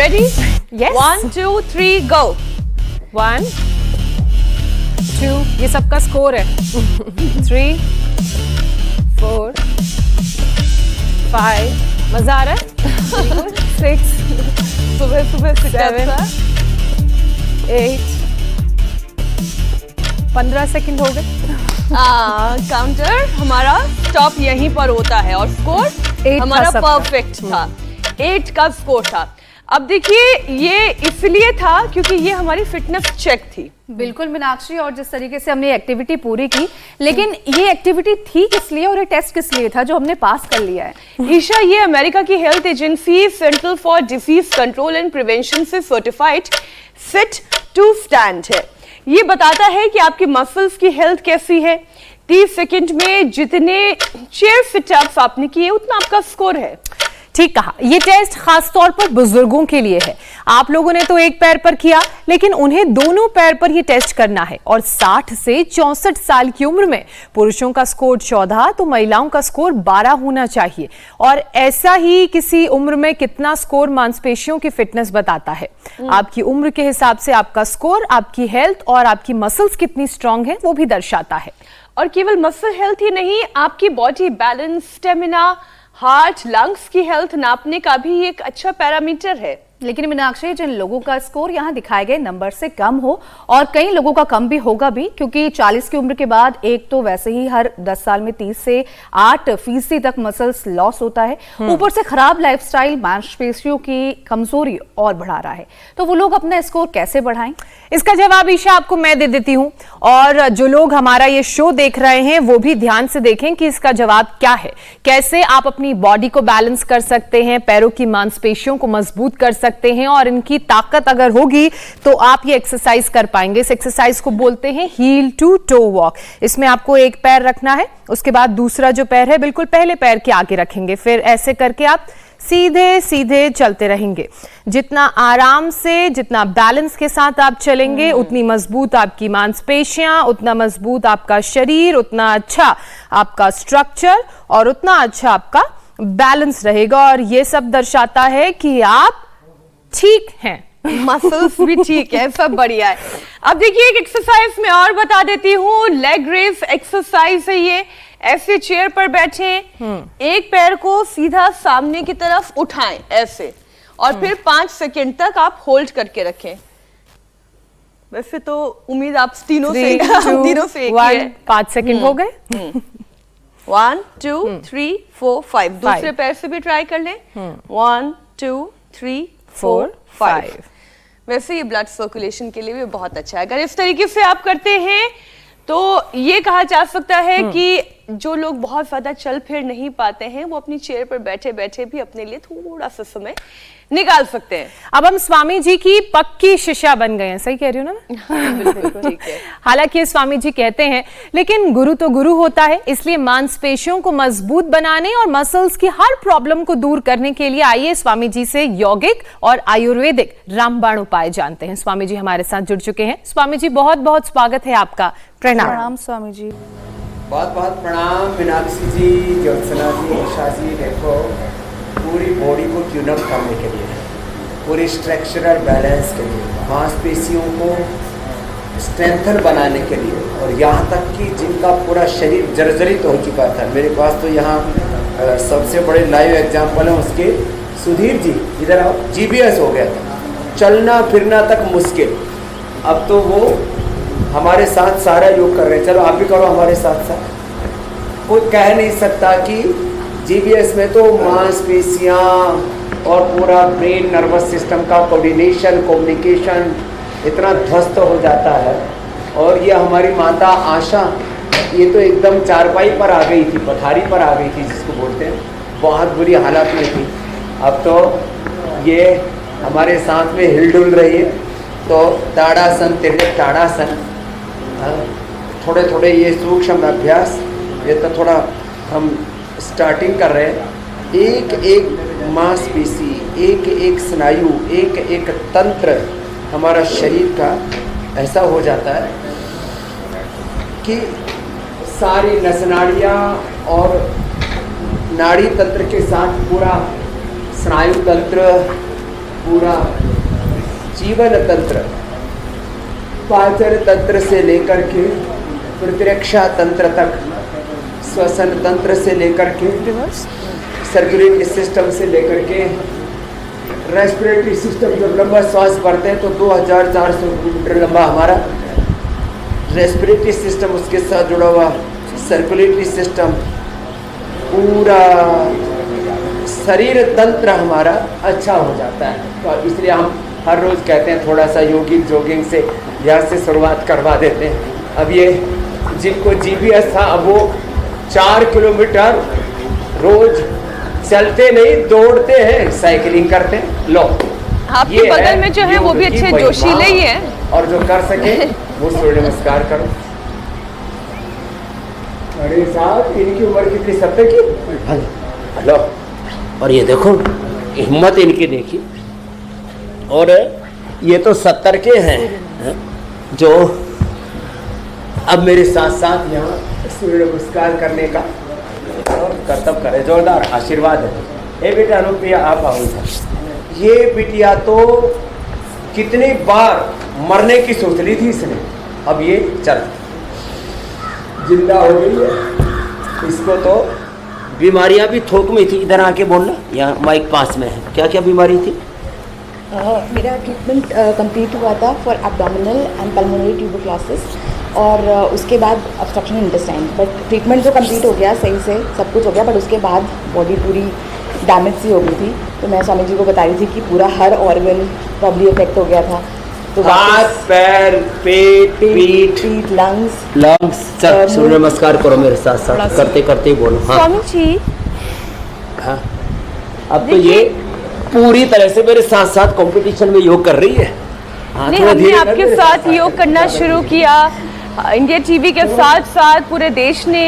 Ready? Yes. 1, 2, 3, go. 1 2 ये सबका score है 3 4 5 मजा आ रहा है 6 सुबह सुबह 7 8 15 सेकंड हो गए। काउंटर हमारा स्टॉप यहीं पर होता है और स्कोर 8 हमारा था सबका। परफेक्ट था। 8 का स्कोर था। अब देखिए ये इसलिए था क्योंकि ये हमारी फिटनेस चेक थी। बिल्कुल मीनाक्षी, और जिस तरीके से हमने एक्टिविटी पूरी की, लेकिन ये एक्टिविटी थी किस लिए और ये टेस्ट किस लिए था जो हमने पास कर लिया है? ईशा, ये अमेरिका की health agency central for disease control and prevention से सर्टिफाइड फिट टू स्टैंड है। ये बताता है कि आपकी मसल्स की हेल्थ कैसी है। 30 सेकंड में जितने चेयर सिटअप्स आपने किए उतना आपका स्कोर है। ठीक कहा, ये टेस्ट खास तौर पर बुजुर्गों के लिए है। आप लोगों ने तो एक पैर पर किया, लेकिन उन्हें दोनों पैर पर ये टेस्ट करना है और 60 से 64 साल की उम्र में पुरुषों का स्कोर 14 तो महिलाओं का स्कोर 12 होना चाहिए। और ऐसा ही किसी उम्र में कितना स्कोर मांसपेशियों की फिटनेस बताता है। आपकी उम्र के हिसाब से आपका स्कोर आपकी हेल्थ और आपकी मसल्स कितनी स्ट्रांग है वो भी दर्शाता है। और केवल मसल हेल्थ ही नहीं, आपकी body balance, stamina, heart, lungs की हेल्थ नापने का भी एक अच्छा पैरामीटर है। लेकिन मीनाक्षी, जिन लोगों का स्कोर यहाँ दिखाए गए नंबर से कम हो, और कई लोगों का कम भी होगा भी, क्योंकि 40 की उम्र के बाद एक तो वैसे ही हर 10 साल में 30 से 8% तक मसल्स लॉस होता है, ऊपर से खराब लाइफस्टाइल मांसपेशियों की कमजोरी और बढ़ा रहा है। तो वो लोग अपना स्कोर कैसे बढ़ाएं? इसका जवाब ईशा आपको मैं दे देती हूं, और जो लोग हमारा ये शो देख रहे हैं वो भी ध्यान से देखें कि इसका जवाब क्या है। कैसे आप अपनी बॉडी को बैलेंस कर सकते हैं, पैरों की मांसपेशियों को मजबूत कर सकते हैं, और इनकी ताकत अगर होगी तो आप ये एक्सरसाइज कर पाएंगे। इस एक्सरसाइज को बोलते हैं हील टू टो वॉक। इसमें आपको एक पैर रखना है, उसके बाद दूसरा जो पैर है बिल्कुल पहले पैर के आगे रखेंगे, फिर ऐसे करके आप सीधे सीधे चलते रहेंगे। जितना आराम से, जितना बैलेंस के साथ आप चलेंगे, उतनी मजबूत आपकी मांसपेशियां, उतना मजबूत आपका शरीर, उतना अच्छा आपका स्ट्रक्चर और उतना अच्छा आपका बैलेंस रहेगा। और ये सब दर्शाता है कि आप ठीक हैं। मसल्स भी ठीक है, सब बढ़िया है। अब देखिए एक एक्सरसाइज में और बता देती हूँ, लेग रेस एक्सरसाइज है ये। ऐसे चेयर पर बैठे, एक पैर को सीधा सामने की तरफ उठाएं ऐसे, और फिर 5 सेकंड तक आप होल्ड करके रखें। वैसे तो उम्मीद आप तीनों से 5 सेकंड हो गए। 1 2 3 4 5 दूसरे पैर से भी ट्राई कर लें। 1 2 3 4 5। वैसे ये ब्लड सर्कुलेशन के लिए भी बहुत अच्छा है। अगर इस तरीके से आप करते हैं तो ये कहा जा सकता है कि जो लोग बहुत ज्यादा चल फिर नहीं पाते हैं वो अपनी चेयर पर बैठे बैठे भी अपने लिए थोड़ा सा समय निकाल सकते हैं। अब हम स्वामी जी की पक्की शिष्या बन गए हैं, सही कह रही हूँ ना? बिल्कुल ठीक है। हालांकि स्वामी जी कहते हैं, लेकिन गुरु तो गुरु होता है, इसलिए मांसपेशियों को मजबूत बनाने और मसल्स की हर प्रॉब्लम को दूर करने के लिए आइए स्वामी जी से यौगिक और आयुर्वेदिक रामबाण उपाय जानते हैं। स्वामी जी हमारे साथ जुड़ चुके हैं। स्वामी जी बहुत बहुत स्वागत है आपका। प्रणाम। प्रणाम स्वामी जी। बहुत बहुत प्रणाम मीनाक्षी जी, ज्योत्सना जी, ईशा जी। देखो, पूरी बॉडी को ट्यून अप करने के लिए, पूरी स्ट्रक्चरल बैलेंस के लिए, मांसपेशियों को स्ट्रेंथन बनाने के लिए, और यहाँ तक कि जिनका पूरा शरीर जर्जरित हो चुका था, मेरे पास तो यहाँ सबसे बड़े लाइव एग्जाम्पल हैं उसके। सुधीर जी इधर आओ, GBS हो गया था, चलना फिरना तक मुश्किल। अब तो वो हमारे साथ सारा योग कर रहे हैं। चलो आप भी करो हमारे साथ साथ। कोई कह नहीं सकता कि GBS में तो मांसपेशियाँ और पूरा ब्रेन नर्वस सिस्टम का कोऑर्डिनेशन, कम्युनिकेशन इतना ध्वस्त हो जाता है। और ये हमारी माता आशा, ये तो एकदम चारपाई पर आ गई थी, पथारी पर आ गई थी जिसको बोलते हैं, बहुत बुरी हालत में थी। अब तो ये हमारे साथ में हिलडुल रही है। तो ताड़ासन, तिर्यक ताड़ासन, थोड़े थोड़े ये सूक्ष्म अभ्यास, ये तो थोड़ा हम स्टार्टिंग कर रहे हैं। एक एक मांसपेशी, एक एक स्नायु, एक एक तंत्र हमारा शरीर का ऐसा हो जाता है कि सारी नसनाड़ियाँ और नाड़ी तंत्र के साथ पूरा स्नायु तंत्र, पूरा जीवन तंत्र, पाचन तंत्र से लेकर के प्रतिरक्षा तंत्र तक, श्वसन तंत्र से लेकर के सर्कुलेटरी सिस्टम से लेकर के रेस्पिरेटरी सिस्टम, जब लंबा श्वास भरते हैं तो 2400 किलोमीटर लंबा हमारा रेस्पिरेटरी सिस्टम, उसके साथ जुड़ा हुआ सर्कुलेटरी सिस्टम, पूरा शरीर तंत्र हमारा अच्छा हो जाता है। तो इसलिए हम हर रोज़ कहते हैं थोड़ा सा जॉगिंग से यहाँ से शुरुआत करवा देते हैं। अब ये जिनको जीपीएस था, अब वो 4 किलोमीटर रोज चलते नहीं, दौड़ते हैं, साइकिलिंग करते हैं। लो, आपके बगल में जो है वो भी अच्छे जोशीले ही हैं। और जो कर सके वो सूर्य नमस्कार करो। अरे साहब, इनकी उम्र कितनी, 70 की? हेलो, और ये देखो हिम्मत इनकी देखिए, और ये तो 70 के हैं जो अब मेरे साथ साथ यहाँ सूर्य नमस्कार करने का और कर्तव्य करे। जोरदार आशीर्वाद है। ए बेटा अनुप्रिया, आप आओ इधर। ये बिटिया तो कितनी बार मरने की सोच ली थी इसने, अब ये चल जिंदा हो गई है। इसको तो बीमारियां भी थोक में थी। इधर आके बोलना, यहाँ माइक पास में है। क्या क्या बीमारी थी? मेरा ट्रीटमेंट कंप्लीट हुआ था for abdominal and pulmonary tuberculosis, और उसके बाद ऑब्स्ट्रक्शन इंटेस्टाइन। बट ट्रीटमेंट जो कंप्लीट हो गया, सही से सब कुछ हो गया, बट उसके बाद बॉडी पूरी डैमेज सी हो गई थी। तो मैं स्वामी जी को बता रही थी कि पूरा हर ऑर्गन प्रॉब्ली इफेक्ट हो गया था। तो हाथ, पैर, पेट, पीठ, लंग्स। चल सूर्य नमस्कार करो मेरे साथ साथ, करते करते ही बोलो। हाँ स्वामी जी, हाँ, अब तो ये पूरी तरह से मेरे साथ साथ कंपटीशन में योग कर रही है। हाँ, नहीं, थोड़ा हमने धीरे कर आपके मेरे साथ योग करना शुरू किया। इंडिया टीवी के साथ साथ पूरे देश ने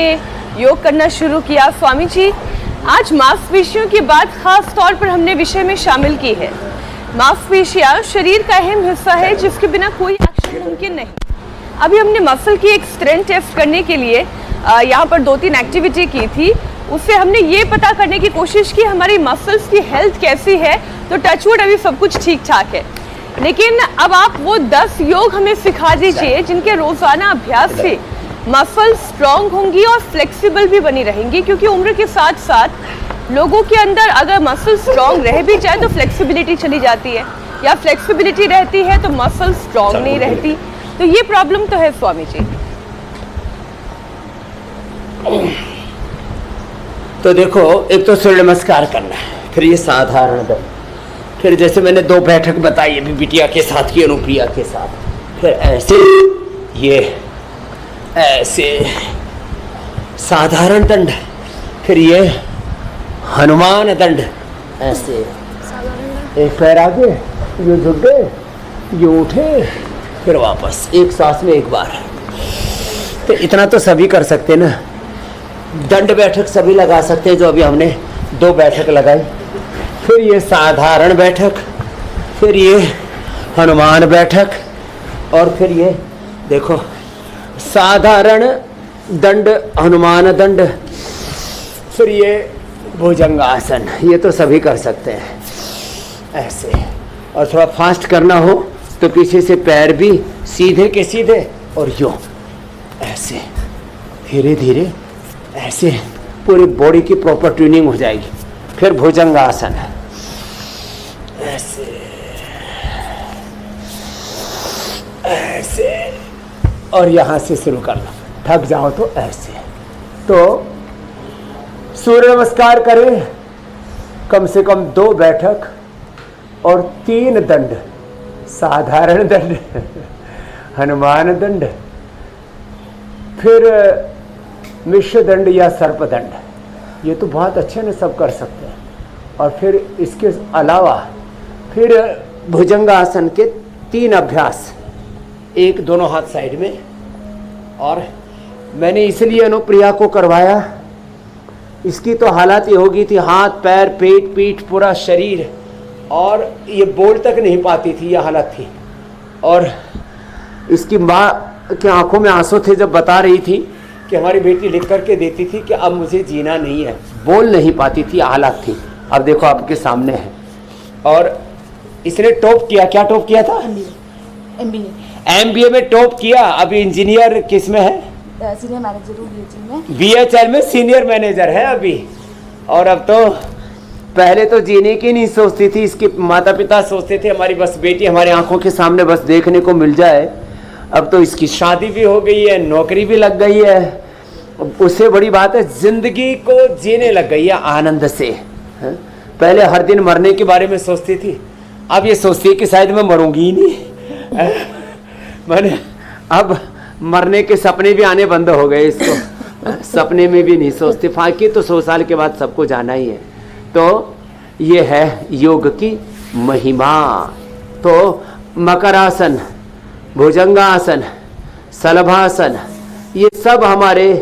योग करना शुरू किया। स्वामी जी, आज मांसपेशियों की बात खास तौर पर हमने विषय में शामिल की है। मांसपेशियां शरीर का अहम हिस्सा है जिसके बिना कोई एक्शन मुमकिन नहीं। अभी हमने मसल की एक स्ट्रेंथ टेस्ट करने के लिए यहाँ पर 2-3 एक्टिविटी की थी। उससे हमने ये पता करने की कोशिश की हमारी मसल्स की हेल्थ कैसी है। तो टचवुड अभी सब कुछ ठीक ठाक है, लेकिन अब आप वो 10 योग हमें सिखा दीजिए जिनके रोजाना अभ्यास से मसल स्ट्रांग होंगी और फ्लेक्सिबल भी बनी रहेंगी। क्योंकि उम्र के साथ साथ लोगों के अंदर अगर मसल स्ट्रांग रह भी जाए तो फ्लेक्सिबिलिटी चली जाती है, या फ्लेक्सिबिलिटी रहती है तो मसल स्ट्रांग नहीं रहती। तो ये प्रॉब्लम तो है स्वामी जी। तो देखो, एक तो सूर्य नमस्कार करना है, फिर ये साधारण दंड, फिर जैसे मैंने 2 बैठक बताई अभी बिटिया के साथ की, अनुप्रिया के साथ, फिर ऐसे, ये ऐसे साधारण दंड, फिर ये हनुमान दंड, ऐसे एक पैर आगे, ये झुके, ये उठे, फिर वापस एक सांस में एक बार। तो इतना तो सभी कर सकते ना। दंड बैठक सभी लगा सकते हैं, जो अभी हमने 2 बैठक लगाई। फिर ये साधारण बैठक, फिर ये हनुमान बैठक, और फिर ये देखो साधारण दंड, हनुमान दंड, फिर ये भुजंगासन। ये तो सभी कर सकते हैं ऐसे। और थोड़ा फास्ट करना हो तो पीछे से पैर भी सीधे के सीधे, और यूं ऐसे धीरे धीरे ऐसे पूरी बॉडी की प्रॉपर ट्यूनिंग हो जाएगी। फिर भुजंगासन ऐसे ऐसे, और यहाँ से शुरू करना। थक जाओ तो ऐसे। तो सूर्य नमस्कार करें, कम से कम 2 बैठक और 3 दंड, साधारण दंड, हनुमान दंड, फिर मिश्र दंड या सर्प दंड। ये तो बहुत अच्छे ने सब कर सकते हैं। और फिर इसके अलावा फिर भुजंगासन के 3 अभ्यास, एक दोनों हाथ साइड में। और मैंने इसलिए अनुप्रिया को करवाया, इसकी तो हालत ये हो गई थी, हाथ पैर पेट पीठ पूरा शरीर, और ये बोल तक नहीं पाती थी, ये हालत थी। और इसकी माँ के आंखों में आंसू थे जब बता रही थी कि हमारी बेटी लिख करके देती थी कि अब मुझे जीना नहीं है, बोल नहीं पाती थी, हालत थी। अब देखो आपके सामने है। और इसने टॉप किया, क्या टॉप किया था? MBA में टॉप किया। अभी इंजीनियर किस में है? सीनियर मैनेजर हूँ BHL में। BHL में सीनियर मैनेजर है अभी। और अब तो पहले तो जीने की नहीं सोचती थी, इसके माता पिता सोचते थे हमारी बस बेटी हमारी आंखों के सामने बस देखने को मिल जाए। अब तो इसकी शादी भी हो गई है, नौकरी भी लग गई है। उससे बड़ी बात है जिंदगी को जीने लग गई है आनंद से। पहले हर दिन मरने के बारे में सोचती थी, अब ये सोचती है कि शायद मैं मरूंगी ही नहीं। मैंने अब मरने के सपने भी आने बंद हो गए इसको। सपने में भी नहीं सोचते, फाकी तो 100 साल के बाद सबको जाना ही है। तो ये है योग की महिमा। तो मकरासन, भुजंगासन, शलभासन, ये सब हमारे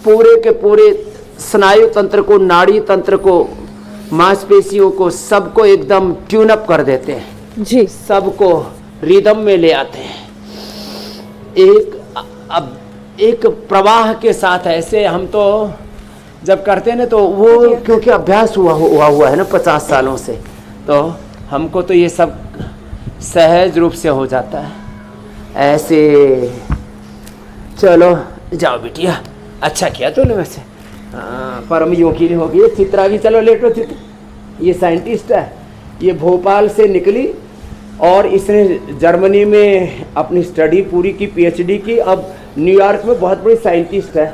पूरे के पूरे स्नायु तंत्र को, नाड़ी तंत्र को, मांसपेशियों को, सबको एकदम ट्यून अप कर देते हैं जी। सबको रिदम में ले आते हैं। एक प्रवाह के साथ। ऐसे हम तो जब करते हैं ना तो वो क्योंकि अभ्यास हुआ है ना 50 सालों से, तो हमको तो ये सब सहज रूप से हो जाता है। ऐसे चलो जाओ बिटिया, अच्छा किया तूने वैसे। परम योगी हो गई। चित्रा भी चलो लेटो। चित्र ये साइंटिस्ट है, ये भोपाल से निकली और इसने जर्मनी में अपनी स्टडी पूरी की, PhD की। अब न्यूयॉर्क में बहुत बड़ी साइंटिस्ट है,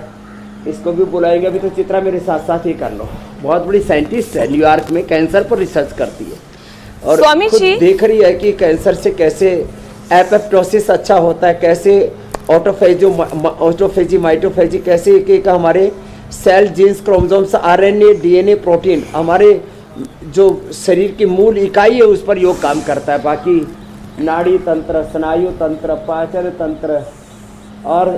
इसको भी बुलाएंगे। अभी तो चित्रा मेरे साथ साथ ही कर लो। बहुत बड़ी साइंटिस्ट है, न्यूयॉर्क में कैंसर पर रिसर्च करती है और स्वामी खुद जी देख रही है कि कैंसर से कैसे एपोप्टोसिस अच्छा होता है, कैसे ऑटोफेजी, माइटोफेजी, कैसे एक एक हमारे cell, genes, chromosomes, RNA, DNA, protein, हमारे जो शरीर की मूल इकाई है उस पर योग काम करता है। बाकी नाड़ी तंत्र, स्नायु तंत्र, पाचन तंत्र और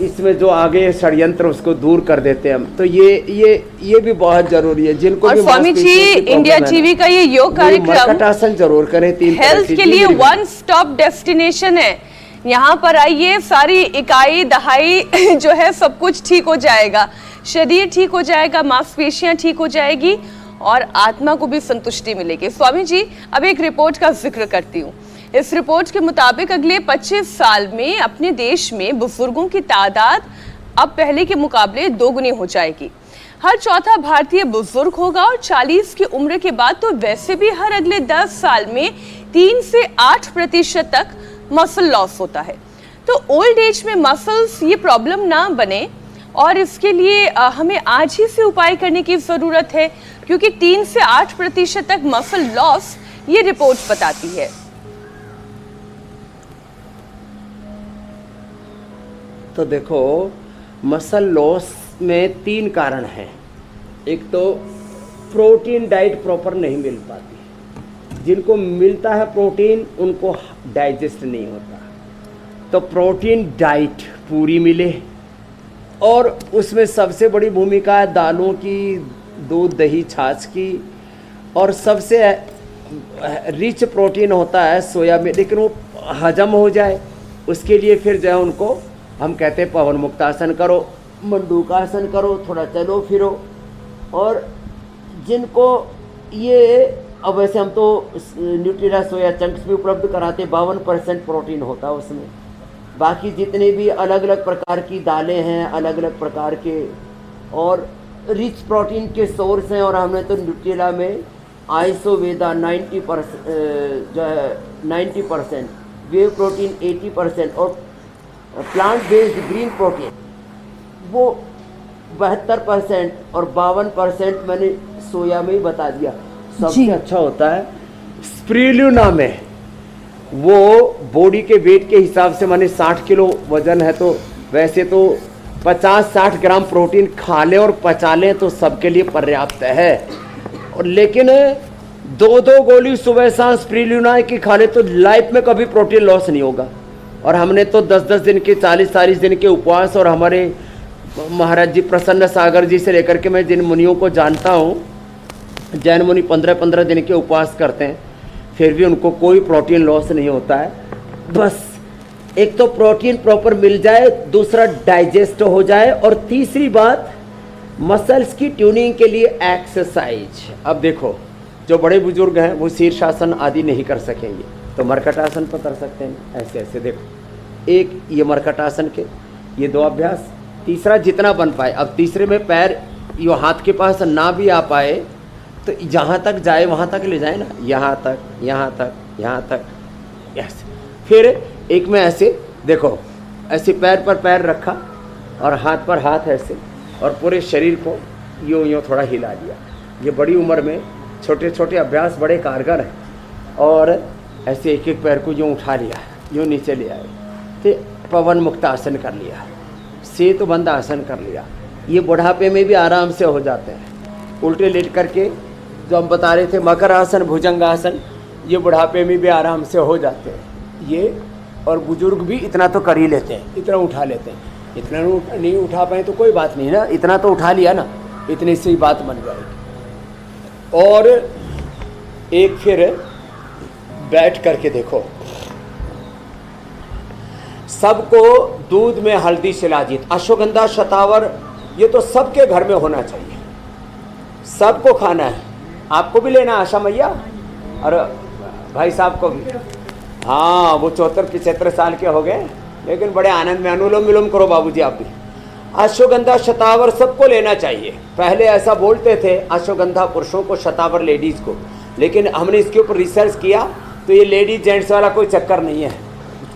इसमें जो आगे षड्यंत्र उसको दूर कर देते हैं हम। तो ये भी बहुत जरूरी है। जिनको और भी स्वामी जी इंडिया टीवी का ये योग कार्यक्रम मकटासन जरूर करें। 3 हेल्थ के लिए वन स्टॉप डेस्टिनेशन है। यहाँ पर आइए, सारी इकाई दहाई जो है सब कुछ ठीक हो जाएगा, शरीर ठीक हो जाएगा, मांसपेशियां ठीक हो जाएगी और आत्मा को भी संतुष्टि मिलेगी। स्वामी जी अब एक रिपोर्ट का जिक्र करती हूँ। इस रिपोर्ट के मुताबिक अगले 25 साल में अपने देश में बुजुर्गों की तादाद अब पहले के मुकाबले 2 गुनी हो जाएगी। हर चौथा भारतीय बुजुर्ग होगा और 40 की उम्र के बाद तो वैसे भी हर अगले 10 साल में 3 से 8% तक मसल लॉस होता है। तो ओल्ड एज में मसल्स ये प्रॉब्लम ना बने और इसके लिए हमें आज ही से उपाय करने की जरूरत है, क्योंकि 3 से 8% तक मसल लॉस ये रिपोर्ट बताती है। तो देखो मसल लॉस में 3 कारण हैं। एक तो प्रोटीन डाइट प्रॉपर नहीं मिल पाती, जिनको मिलता है प्रोटीन उनको डाइजेस्ट नहीं होता। तो प्रोटीन डाइट पूरी मिले और उसमें सबसे बड़ी भूमिका है दालों की, दूध, दही, छाछ की। और सबसे रिच प्रोटीन होता है सोया में, लेकिन वो हजम हो जाए उसके लिए फिर जो है उनको हम कहते हैं पवन मुक्तासन करो, मंडूकासन करो, थोड़ा चलो फिरो। और जिनको ये, अब वैसे हम तो न्यूट्रिला सोया चंक्स भी उपलब्ध कराते, 52% प्रोटीन होता है उसमें। बाकी जितने भी अलग अलग प्रकार की दालें हैं, अलग अलग प्रकार के और रिच प्रोटीन के सोर्स हैं। और हमने तो न्यूट्रिला में आइसोवेदा 90% जो है 90%, वे प्रोटीन 80% और प्लांट बेस्ड ग्रीन प्रोटीन वो 72% और 52% मैंने सोया में ही बता दिया। सबसे अच्छा होता है स्प्रिरुलिना में, वो बॉडी के वेट के हिसाब से माने 60 किलो वजन है तो वैसे तो 50-60 ग्राम प्रोटीन खा लें और पचा लें तो सबके लिए पर्याप्त है। और लेकिन 2-2 गोली सुबह शाम स्प्रिरुलिना की खा ले तो लाइफ में कभी प्रोटीन लॉस नहीं होगा। और हमने तो 10-10 दिन के, 40-40 दिन के उपवास, और हमारे महाराज जी प्रसन्न सागर जी से लेकर के मैं जिन मुनियों को जानता हूँ, जैन मुनि 15-15 दिन के उपवास करते हैं, फिर भी उनको कोई प्रोटीन लॉस नहीं होता है। बस एक तो प्रोटीन प्रॉपर मिल जाए, दूसरा डाइजेस्ट हो जाए, और तीसरी बात मसल्स की ट्यूनिंग के लिए एक्सरसाइज। अब देखो जो बड़े बुजुर्ग हैं वो शीर्षासन आदि नहीं कर सकेंगे तो मरकटासन पर कर सकते हैं। ऐसे ऐसे देखो, एक ये मरकटासन के ये 2 अभ्यास। तीसरा जितना बन पाए। अब तीसरे में पैर यो हाथ के पास ना भी आ पाए तो जहाँ तक जाए वहाँ तक ले जाए ना, यहाँ तक, यहाँ तक, यहाँ तक, ऐसे। फिर एक में ऐसे देखो, ऐसे पैर पर पैर रखा और हाथ पर हाथ ऐसे, और पूरे शरीर को यूँ यूँ थोड़ा हिला लिया। ये बड़ी उम्र में छोटे छोटे अभ्यास बड़े कारगर हैं। और ऐसे एक एक पैर को यूँ उठा लिया, यूँ नीचे ले आए, फिर पवन मुक्त आसन कर लिया, सेतु बंद आसन कर लिया। ये बुढ़ापे में भी आराम से हो जाते हैं। उल्टे लेट करके जो हम बता रहे थे मकर आसन, भुजंग आसन, ये बुढ़ापे में भी आराम से हो जाते हैं ये। और बुजुर्ग भी इतना तो कर ही लेते हैं, इतना उठा लेते हैं। इतना नहीं उठा पाए तो कोई बात नहीं ना, इतना तो उठा लिया ना, इतनी से ही बात बन जाएगी। और एक फिर बैठ करके देखो, सबको दूध में हल्दी शिलाजीत, अश्वगंधा, शतावर, ये तो सबके घर में होना चाहिए, सबको खाना है। आपको भी लेना आशा मैया और भाई साहब को भी। हाँ, वो 74-75 साल के हो गए लेकिन बड़े आनंद में। अनुलोम विलोम करो बाबूजी आप भी। अश्वगंधा शतावर सबको लेना चाहिए। पहले ऐसा बोलते थे अश्वगंधा पुरुषों को, शतावर लेडीज़ को, लेकिन हमने इसके ऊपर रिसर्च किया तो ये लेडीज जेंट्स वाला कोई चक्कर नहीं है।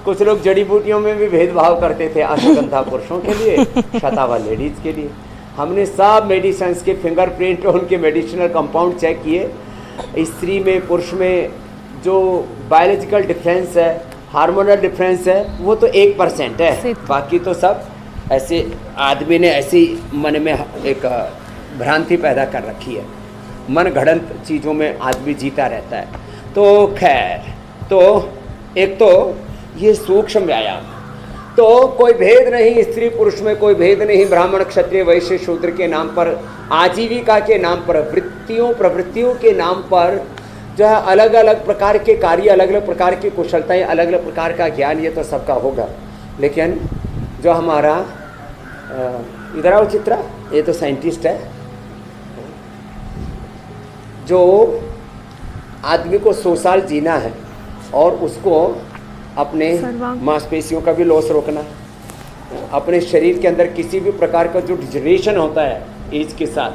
कुछ लोग जड़ी बूटियों में भी भेदभाव करते थे, अश्वगंधा पुरुषों के लिए, शतावर लेडीज़ के लिए। हमने सब मेडिसिन के फिंगरप्रिंट और उनके मेडिसिनल कंपाउंड चेक किए। स्त्री में पुरुष में जो बायोलॉजिकल डिफरेंस है, हार्मोनल डिफरेंस है, वो तो 1% है, बाकी तो सब ऐसे आदमी ने ऐसी मन में एक भ्रांति पैदा कर रखी है। मन घड़ंत चीज़ों में आदमी जीता रहता है। तो खैर, तो एक तो ये सूक्ष्म व्यायाम, तो कोई भेद नहीं, स्त्री पुरुष में कोई भेद नहीं, ब्राह्मण क्षत्रिय वैश्य शूद्र के नाम पर, आजीविका के नाम पर, वृत्तियों प्रवृत्तियों के नाम पर जो है अलग अलग प्रकार के कार्य, अलग अलग प्रकार की कुशलताएं, अलग अलग प्रकार का ज्ञान, ये तो सबका होगा। लेकिन जो हमारा इधर आओ चित्रा, ये तो साइंटिस्ट है, जो आदमी को 100 साल जीना है और उसको अपने मांसपेशियों का भी लॉस रोकना है, अपने शरीर के अंदर किसी भी प्रकार का जो डिजनरेशन होता है एज के साथ,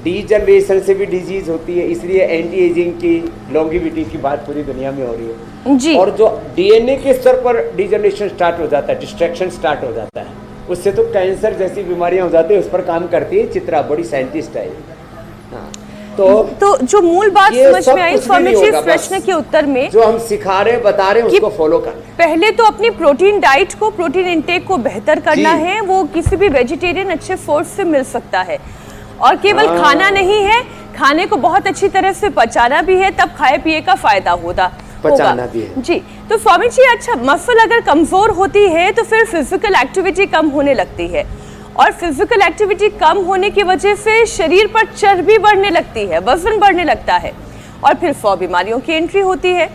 डीजनरेशन से भी डिजीज होती है, इसलिए एंटी एजिंग की, लॉन्गिविटी की बात पूरी दुनिया में हो रही है जी। और जो डीएनए के स्तर पर डिजनरेशन स्टार्ट हो जाता है, डिस्ट्रैक्शन स्टार्ट हो जाता है, उससे तो कैंसर जैसी बीमारियां हो जाती है। उस पर काम करती है चित्रा, बड़ी साइंटिस्ट है। हाँ, तो जो मूल बात समझ में आई स्वामी जी इस प्रश्न के उत्तर में, जो हम सिखा रहे बता रहे हैं उसको फॉलो करना। पहले तो अपनी प्रोटीन डाइट को, प्रोटीन इंटेक को बेहतर करना है। वो किसी भी वेजिटेरियन अच्छे सोर्स से मिल सकता है। और केवल खाना नहीं है, खाने को बहुत अच्छी तरह से पचाना भी है, तब खाए पिए का फायदा होगा भी है। जी। तो स्वामी जी, अच्छा, मसल अगर कमजोर होती है तो फिर फिजिकल एक्टिविटी कम होने लगती है, और फिजिकल एक्टिविटी कम होने की वजह से शरीर पर चर्बी बढ़ने लगती है, वजन बढ़ने लगता है, और फिर 100 बीमारियों की एंट्री होती है।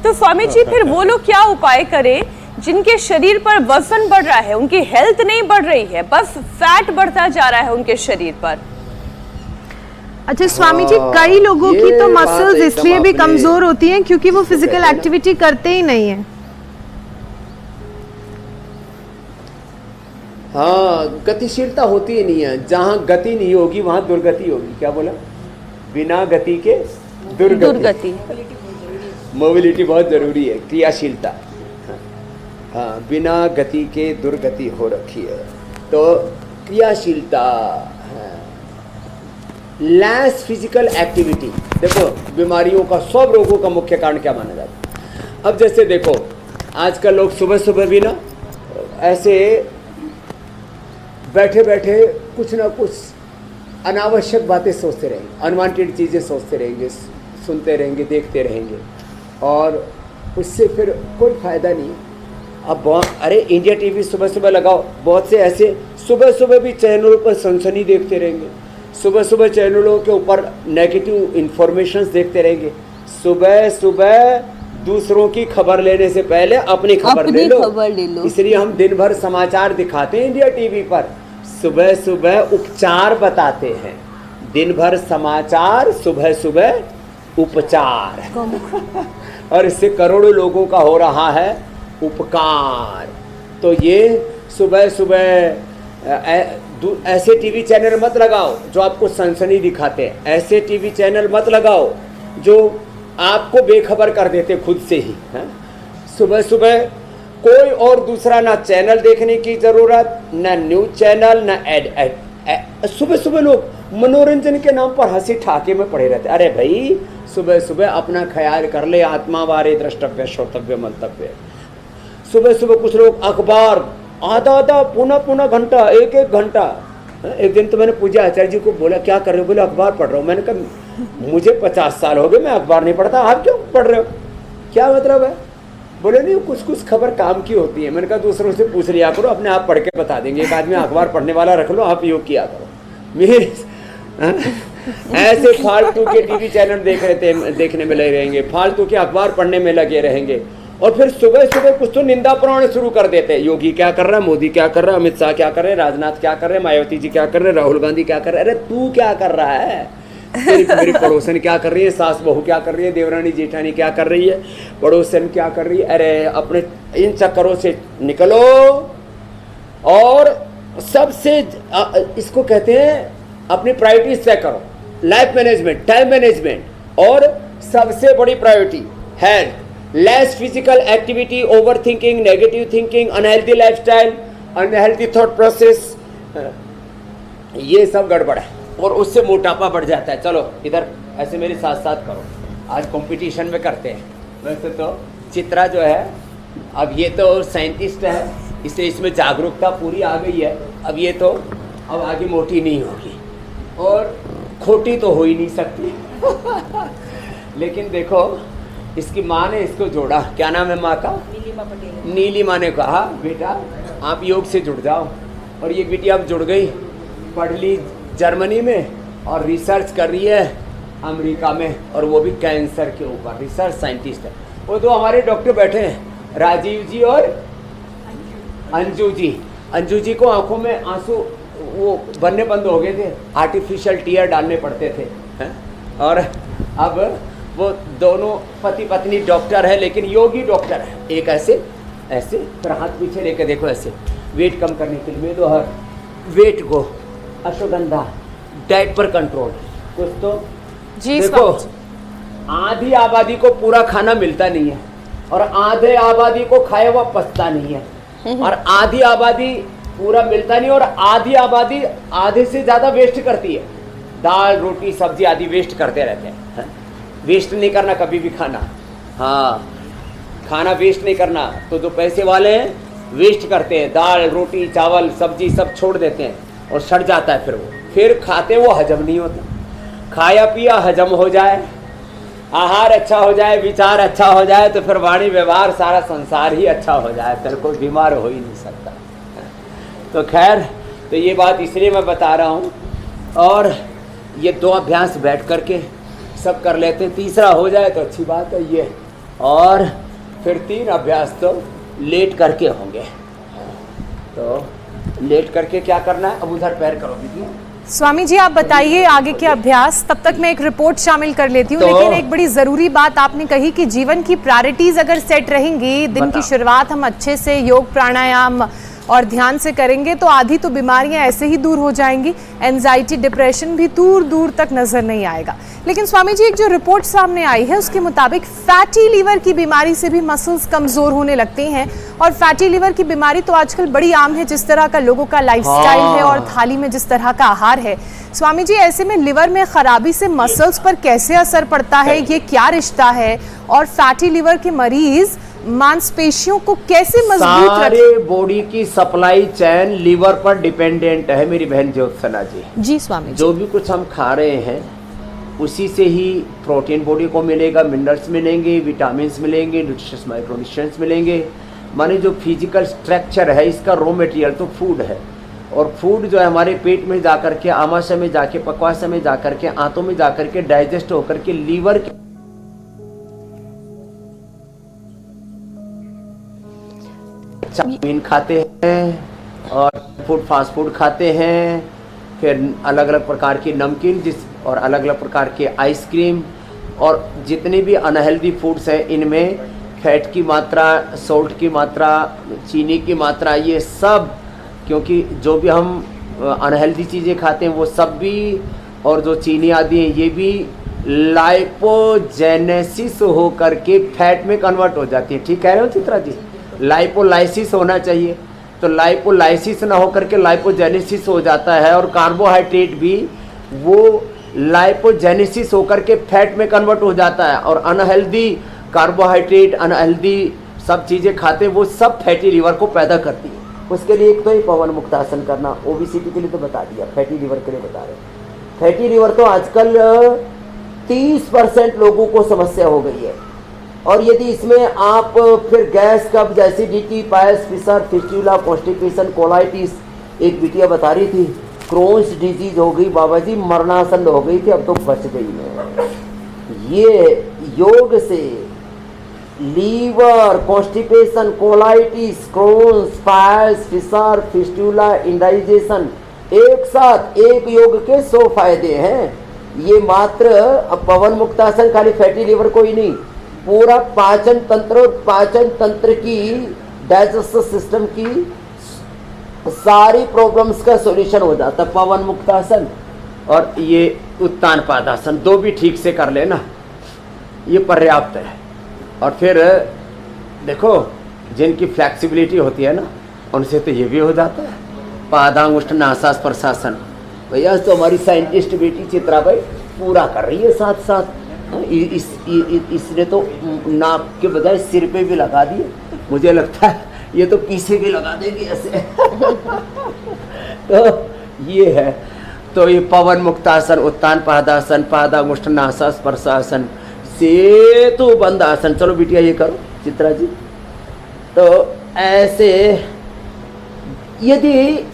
तो स्वामी जी, फिर वो लोग क्या उपाय करें जिनके शरीर पर वजन बढ़ रहा है, उनकी हेल्थ नहीं बढ़ रही है, बस फैट बढ़ता जा रहा है उनके शरीर पर? अच्छा स्वामी जी, कई लोगों की तो मसल्स इसलिए भी कमजोर होती हैं क्योंकि वो फिजिकल एक्टिविटी करते ही नहीं है। हाँ, गतिशीलता होती ही नहीं है। जहाँ गति नहीं होगी वहाँ दुर्गति होगी। क्या बोला? बिना गति के दुर्गति। मोबिलिटी बहुत जरूरी है, क्रियाशीलता। हाँ, बिना गति के दुर्गति हो रखी है, तो क्रियाशीलता, लेस फिजिकल एक्टिविटी। देखो, बीमारियों का, सब रोगों का मुख्य कारण क्या माना जाता है? अब जैसे देखो, आजकल लोग सुबह सुबह भी ना ऐसे बैठे बैठे कुछ ना कुछ अनावश्यक बातें सोचते रहेंगे, अनवांटेड चीज़ें सोचते रहेंगे, सुनते रहेंगे, देखते रहेंगे, और उससे फिर कोई फ़ायदा नहीं। अब अरे इंडिया टीवी सुबह सुबह लगाओ, बहुत से ऐसे सुबह सुबह भी चैनलों पर सनसनी देखते रहेंगे, सुबह सुबह चैनलों के ऊपर नेगेटिव इंफॉर्मेशंस देखते रहेंगे। सुबह सुबह दूसरों की खबर लेने से पहले अपनी खबर ले लो। इसलिए हम दिन भर समाचार दिखाते हैं इंडिया टीवी पर, सुबह सुबह उपचार बताते हैं, दिन भर समाचार, सुबह सुबह उपचार और इससे करोड़ों लोगों का हो रहा है उपकार। तो ये सुबह सुबह ऐसे टीवी चैनल मत लगाओ जो आपको सनसनी दिखाते हैं, ऐसे टीवी चैनल मत लगाओ जो आपको बेखबर कर देते खुद से ही है? सुबह सुबह कोई और दूसरा ना चैनल देखने की ज़रूरत, ना न्यूज़ चैनल, ना एड। सुबह सुबह लोग मनोरंजन के नाम पर हंसी ठाके में पड़े रहते। अरे भाई सुबह सुबह अपना ख्याल कर ले, आत्मा वारे द्रष्टव्य श्रोतव्य मंतव्य। सुबह सुबह कुछ लोग अखबार आधा पौना घंटा, एक घंटा। एक दिन तो मैंने पूजा आचार्य जी को बोला क्या कर रहे हो? बोले अखबार पढ़ रहा हूँ। मैंने कहा मुझे 50 साल हो गए, मैं अखबार नहीं पढ़ता, आप क्यों पढ़ रहे हो? क्या मतलब है? बोले नहीं, कुछ खबर काम की होती है। मैंने कहा दूसरों से पूछ लिया करो, अपने आप पढ़ के बता देंगे। एक आदमी अखबार पढ़ने वाला रख लो, आप योग किया करो। मेरे ऐसे फालतू के टीवी चैनल देखने में लगे रहेंगे, फालतू के अखबार पढ़ने में लगे रहेंगे और फिर सुबह सुबह कुछ तो निंदा पुराण शुरू कर देते हैं। योगी क्या कर रहा है, मोदी क्या कर रहा है, अमित शाह क्या कर रहे हैं, राजनाथ क्या कर रहे हैं, मायावती जी क्या कर रहे हैं, राहुल गांधी क्या कर रहे हैं। अरे तू क्या कर रहा है? मेरी पड़ोसन क्या कर रही है, सास बहू क्या कर रही है, देवरानी जेठानी क्या कर रही है, पड़ोसन क्या कर रही है। अरे अपने इन चक्करों से निकलो और सबसे इसको कहते हैं अपनी प्रायोरिटीज तय करो, लाइफ मैनेजमेंट, टाइम मैनेजमेंट। और सबसे बड़ी priority health, less physical activity, over thinking, negative thinking, unhealthy lifestyle, unhealthy thought process, ये सब गड़बड़ है और उससे मोटापा बढ़ जाता है। चलो इधर ऐसे मेरे साथ साथ करो, आज कंपटीशन में करते हैं। वैसे तो चित्रा जो है अब ये तो साइंटिस्ट है, इससे इसमें जागरूकता पूरी आ गई है। अब ये तो अब आगे मोटी नहीं होगी और खोटी तो हो ही नहीं सकती लेकिन देखो इसकी माँ ने इसको जोड़ा, क्या नाम है माँ का? नीलिमा पटेल। नीलिमा ने कहा बेटा आप योग से जुड़ जाओ, और ये बिटिया अब जुड़ गई, पढ़ ली जर्मनी में और रिसर्च कर रही है अमेरिका में, और वो भी कैंसर के ऊपर रिसर्च साइंटिस्ट है। वो तो हमारे डॉक्टर बैठे हैं, राजीव जी और अंजू जी। अंजू जी को आंखों में आंसू वो बनने बंद हो गए थे, आर्टिफिशियल टीयर डालने पड़ते थे हैं? और अब वो दोनों पति पत्नी डॉक्टर है, लेकिन योगी डॉक्टर है। एक ऐसे फिर हाथ पीछे लेकर देखो, ऐसे वेट कम करने के लिए दोहर वेट को, अश्वगंधा, डाइट पर कंट्रोल। कुछ तो जी देखो, आधी आबादी को पूरा खाना मिलता नहीं है और आधे आबादी को खाया हुआ पचता नहीं है, और आधी आबादी पूरा मिलता नहीं और आधी आबादी आधे से ज्यादा वेस्ट करती है। दाल रोटी सब्जी आदि वेस्ट करते रहते हैं। वेस्ट नहीं करना कभी भी खाना, हाँ खाना वेस्ट नहीं करना। तो जो पैसे वाले हैं वेस्ट करते हैं, दाल रोटी चावल सब्जी सब छोड़ देते हैं और सड़ जाता है, फिर खाते वो हजम नहीं होता। खाया पिया हजम हो जाए, आहार अच्छा हो जाए, विचार अच्छा हो जाए, तो फिर वाणी व्यवहार सारा संसार ही अच्छा हो जाए, फिर कोई बीमार हो ही नहीं सकता। तो खैर, तो ये बात इसलिए मैं बता रहा हूँ। और ये 2 अभ्यास बैठ करके सब कर लेते हैं, तीसरा हो जाए तो अच्छी बात है ये, और फिर 3 अभ्यास तो लेट करके होंगे। तो लेट करके क्या करना है? अब उधर पैर करो दीदी। स्वामी जी आप बताइए आगे के अभ्यास, तब तक मैं एक रिपोर्ट शामिल कर लेती हूँ। तो, लेकिन एक बड़ी जरूरी बात आपने कही कि जीवन की प्रायोरिटीज अगर सेट रहेंगी, दिन की शुरुआत हम अच्छे से योग प्राणायाम और ध्यान से करेंगे तो आधी तो बीमारियां ऐसे ही दूर हो जाएंगी। एंजाइटी डिप्रेशन भी दूर दूर तक नजर नहीं आएगा। लेकिन स्वामी जी एक जो रिपोर्ट सामने आई है उसके मुताबिक फैटी लीवर की बीमारी से भी मसल्स कमजोर होने लगते हैं, और फैटी लीवर की बीमारी तो आजकल बड़ी आम है, जिस तरह का लोगों का लाइफस्टाइल है और थाली में जिस तरह का आहार है। स्वामी जी ऐसे में लिवर में खराबी से मसल्स पर कैसे असर पड़ता है, ये क्या रिश्ता है, और फैटी लिवर के मरीज मांसपेशियों को कैसे मजबूत सारे बॉडी की सप्लाई चैन लीवर पर डिपेंडेंट है मेरी बहन ज्योत्सना जी। जी स्वामी जी। जो भी कुछ हम खा रहे हैं उसी से ही प्रोटीन बॉडी को मिलेगा, मिनरल्स मिलेंगे, विटामिन मिलेंगे, न्यूट्रिशस माइक्रोन्यूट्रिएंट्स मिलेंगे। माने जो फिजिकल स्ट्रक्चर है इसका रॉ मटेरियल तो फूड है, और फूड जो है हमारे पेट में जाकर के, आमाशय में जाके, पक्वाशय में जाकर के, आंतों में जाकर के डाइजेस्ट होकर के लीवर के चाउमीन खाते हैं और फास्ट फूड खाते हैं, फिर अलग अलग प्रकार की नमकीन और अलग अलग प्रकार के आइसक्रीम और जितने भी अनहेल्दी फूड्स हैं इनमें फैट की मात्रा, सॉल्ट की मात्रा, चीनी की मात्रा, ये सब, क्योंकि जो भी हम अनहेल्दी चीज़ें खाते हैं वो सब भी, और जो चीनी आदि हैं ये भी लाइपोजेनेसिस हो करके फैट में कन्वर्ट हो जाती है। ठीक कह रहे हो चित्रा जी? लाइपोलाइसिस होना चाहिए, तो लाइपोलाइसिस ना हो करके लाइपोजेनेसिस हो जाता है, और कार्बोहाइड्रेट भी वो लाइपोजेनेसिस होकर के फैट में कन्वर्ट हो जाता है, और अनहेल्दी कार्बोहाइड्रेट, अनहेल्दी सब चीज़ें खाते हैं वो सब फैटी लिवर को पैदा करती है। उसके लिए एक तो ही पवन मुक्तासन करना, ओबेसिटी के लिए तो बता दिया, फैटी लिवर के लिए बता रहे हैं। फैटी लिवर तो आजकल 30% लोगों को समस्या हो गई है, और यदि इसमें आप फिर गैस, कब्ज, एसिडिटी, पायस, फिसर, फिस्टुला, कॉन्स्टिपेशन, कोलाइटिस, एक बिटिया बता रही थी क्रोन्स डिजीज हो गई बाबा जी, मरणासन हो गई थी, अब तो बच गई है। ये योग से लीवर, कॉन्स्टिपेशन, कोलाइटिस, क्रोन्स, पायस, फिसर, फिस्टुला, इंडाइजेशन, एक साथ एक योग के 100 फायदे हैं। ये मात्र पवन मुक्तासन खाली फैटी लिवर को ही नहीं, पूरा पाचन तंत्र और पाचन तंत्र की, डाइजेस्टिव सिस्टम की सारी प्रॉब्लम्स का सॉल्यूशन हो जाता है पवन मुक्तासन। और ये उत्तान पादासन दो भी ठीक से कर लेना, ये पर्याप्त है। और फिर देखो जिनकी फ्लेक्सिबिलिटी होती है ना, उनसे तो ये भी हो जाता है पादांगुष्ठ नासास प्रशासन। भैया तो हमारी साइंटिस्ट बेटी चित्रा भाई पूरा कर रही है साथ साथ। इसने तो नाक के बजाय सिर पे भी लगा दिए, मुझे लगता है ये तो पीछे भी लगा देगी ऐसे। तो ये है, तो ये पवन मुक्तासन, उत्तान पादासन, पादांगुष्ठ नासास प्रशासन, सेतु बंद आसन। चलो बिटिया ये करो चित्रा जी। तो ऐसे यदि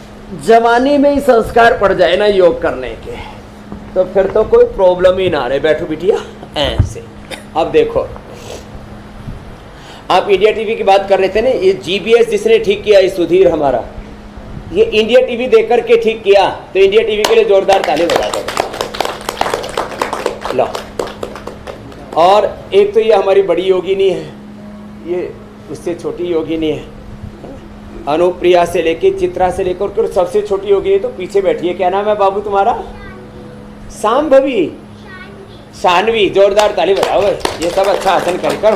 जवानी में ही संस्कार पड़ जाए ना योग करने के, तो फिर तो कोई प्रॉब्लम ही ना रहे। बैठो बिटिया ऐसे। अब देखो, आप इंडिया टीवी की बात कर रहे थे ना, ये जीबीएस जिसने ठीक किया, ये सुधीर हमारा, ये इंडिया टीवी देख करके ठीक किया, तो इंडिया टीवी के लिए जोरदार ताली बजा दो। लो, और एक तो ये हमारी बड़ी योगिनी है, ये उससे छोटी योगिनी है, अनुप्रिया से लेके चित्रा से लेकर सबसे छोटी योगिनी तो पीछे बैठी है। क्या नाम है बाबू तुम्हारा? सांभवी, शानवी। जोरदार ताली बजाओ, ये सब अच्छा आसन कर।